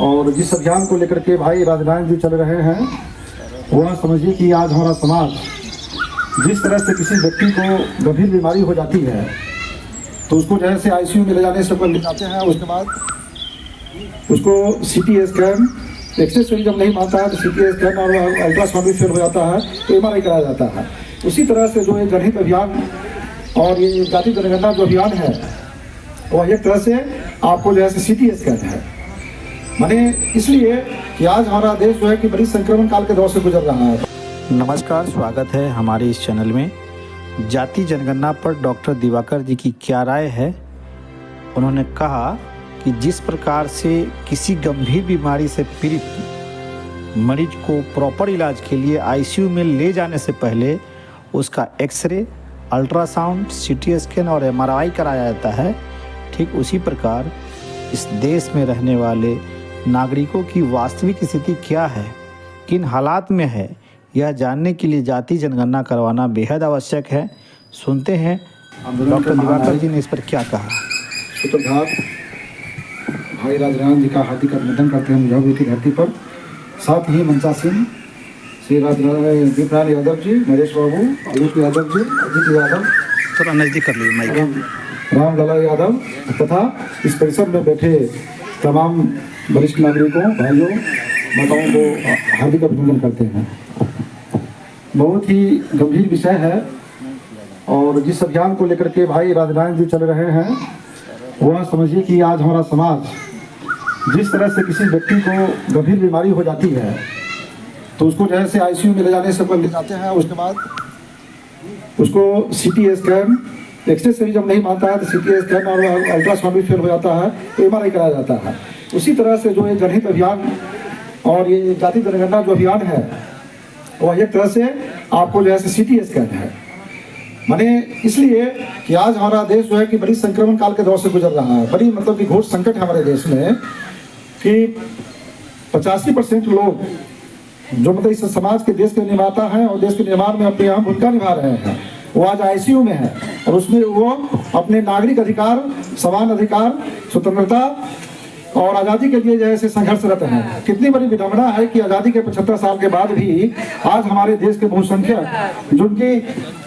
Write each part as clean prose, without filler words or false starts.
और जिस अभियान को लेकर के भाई राजनारायण जी चल रहे हैं, वह समझिए कि आज हमारा समाज जिस तरह से किसी व्यक्ति को गंभीर बीमारी हो जाती है तो उसको जैसे आईसीयू में ले जाने से ले जाते हैं, उसके बाद उसको सीटी स्कैन, एक्सरे जब नहीं मानता है तो सीटी स्कैन और अल्ट्रासाउंड भी फेल हो जाता है तो एमआरआई कराया जाता है। उसी तरह से जो ये जनहित अभियान और ये जाति जनगणना जो अभियान है वह एक तरह से आपको जैसे सीटी स्कैन है, माने इसलिए कि आज हमारा देश जो है कि बड़ी संक्रमण काल के दौर से गुजर रहा है। नमस्कार, स्वागत है हमारे इस चैनल में। जाति जनगणना पर डॉक्टर दिवाकर जी की क्या राय है। उन्होंने कहा कि जिस प्रकार से किसी गंभीर बीमारी से पीड़ित मरीज को प्रॉपर इलाज के लिए आईसीयू में ले जाने से पहले उसका एक्सरे, अल्ट्रासाउंड, सीटी स्कैन और एमआरआई कराया जाता है, ठीक उसी प्रकार इस देश में रहने वाले नागरिकों की वास्तविक स्थिति क्या है, किन हालात में है, यह जानने के लिए जाति जनगणना करवाना बेहद आवश्यक है। सुनते हैं डॉक्टर दिवाकर जी ने इस पर क्या कहा। सूत्रधार भाई राजनारायण जी का हार्दिक अभिनंदन करते हैं मुजफ्फरपुर की धरती पर। साथ ही मंचासीन श्री दीपराज यादव जी, नरेश बाबू, आयुष यादव जी, अजीत यादव, थोड़ा नज़दीक कर लीजिए माइक, रामलला यादव तथा इस परिसर में बैठे तमाम वरिष्ठ नागरिकों, भाइयों, माताओं को हार्दिक अभिनंदन करते हैं। बहुत ही गंभीर विषय है और जिस अभियान को लेकर के भाई राजनारायण जी चल रहे हैं, वह समझिए कि आज हमारा समाज जिस तरह से किसी व्यक्ति को गंभीर बीमारी हो जाती है तो उसको जैसे आईसीयू में ले जाने से ले जाते हैं, उसके बाद उसको सीटी स्कैन, एक्सरे जब नहीं मानता है तो सीटी स्कैन और अल्ट्रासाउंड भी फेल हो जाता है तो एमआरआई कराया जाता है। उसी तरह से जो ये जनहित अभियान और ये जाति जनगणना जो अभियान है वह एक तरह से आपको जैसे सीटी स्कैन है, माने इसलिए कि आज हमारा देश जो है कि बड़ी संक्रमण काल के दौर से गुजर रहा है। बड़ी मतलब कि घोर संकट है हमारे देश में कि 85% लोग जो मतलब इस समाज के देश के निर्माता हैं और देश के निर्माण में अपनी अहम भूमिका निभा रहे हैं, वो आज आईसीयू में है और उसमें वो अपने नागरिक अधिकार, समान अधिकार, स्वतंत्रता और आज़ादी के लिए जैसे संघर्षरत हैं। कितनी बड़ी विडंबना है कि आज़ादी के 75 साल के बाद भी आज हमारे देश के बहुसंख्यक जिनकी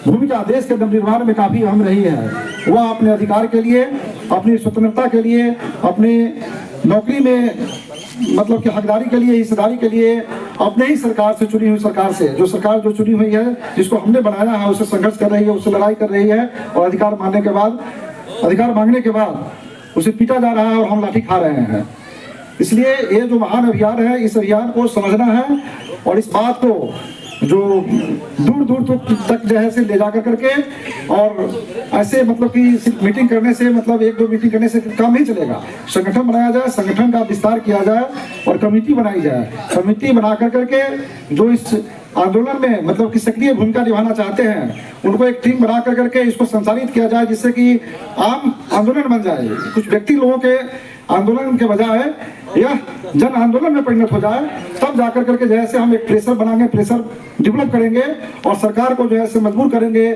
भूमिका देश के निर्माण में काफ़ी अहम रही है, वह अपने अधिकार के लिए, अपनी स्वतंत्रता के लिए, अपनी नौकरी में मतलब कि हकदारी के लिए, हिस्सेदारी के लिए अपने ही सरकार से, चुनी हुई सरकार से, जो सरकार जो चुनी हुई है, जिसको हमने बनाया है, उससे संघर्ष कर रही है, उससे लड़ाई कर रही है और अधिकार मांगने के बाद उसे पीटा जा रहा है और हम लाठी खा रहे हैं। इसलिए ये जो महान अभियान है, इस अभियान को समझना है और इस बात को जो दूर दूर तक जो है से ले जा करके और ऐसे मतलब कि सिर्फ मीटिंग करने से, मतलब एक दो मीटिंग करने से काम नहीं चलेगा। संगठन बनाया जाए, संगठन का विस्तार किया जाए और कमेटी बनाई जाए। कमेटी बना करके जो इस आंदोलन में मतलब कि सक्रिय भूमिका निभाना चाहते हैं, उनको एक टीम बना करके इसको संचालित किया जाए, जिससे कि आम आंदोलन बन जाए। कुछ व्यक्ति लोगों के आंदोलन के बजाय यह जन आंदोलन में परिणत हो जाए, तब जाकर करके जैसे हम एक प्रेशर बनाएंगे, प्रेशर डेवलप करेंगे और सरकार को जो है मजबूर करेंगे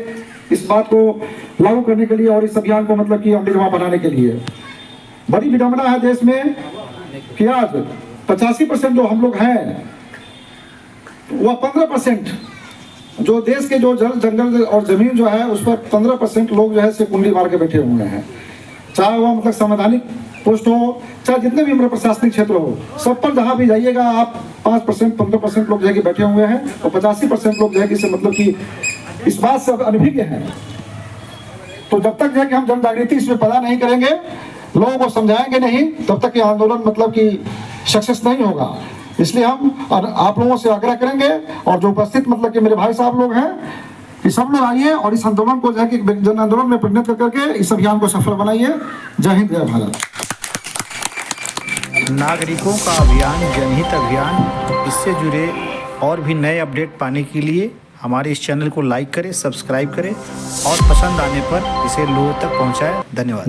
इस बात को लागू करने के लिए और इस अभियान को मतलब कि अमलीजमा बनाने के लिए। बड़ी विडंबना है देश में कि आज 85% जो हम लोग हैं, वह 15% जो देश के जो जल, जंगल और जमीन जो है उस पर 15% लोग जो है से कुंडली मार के बैठे हुए हैं। चाहे वह मतलब संवैधानिक पोस्ट हो, चाहे जितने भी मतलब प्रशासनिक क्षेत्र हो, सब पर जहाँ भी जाइएगा आप 5%, 15% लोग जो है कि बैठे हुए हैं और 85% लोग जो है कि मतलब कि इस बात से अनभिज्ञ हैं। तो जब तक जो है कि हम जन जागृति इसमें पैदा नहीं करेंगे, लोगों को समझाएंगे नहीं, तब तक ये आंदोलन मतलब कि सक्सेस नहीं होगा। इसलिए हम आप लोगों से आग्रह करेंगे और जो उपस्थित मतलब कि मेरे भाई साहब लोग हैं कि सब लोग आइए और इस आंदोलन को जो है कि जन आंदोलन में परिणत करके इस अभियान को सफल बनाइए। जय हिंद, जय भारत। नागरिकों का अभियान, जनहित अभियान, इससे जुड़े और भी नए अपडेट पाने के लिए हमारे इस चैनल को लाइक करें, सब्सक्राइब करें और पसंद आने पर इसे लोगों तक पहुंचाएं। धन्यवाद।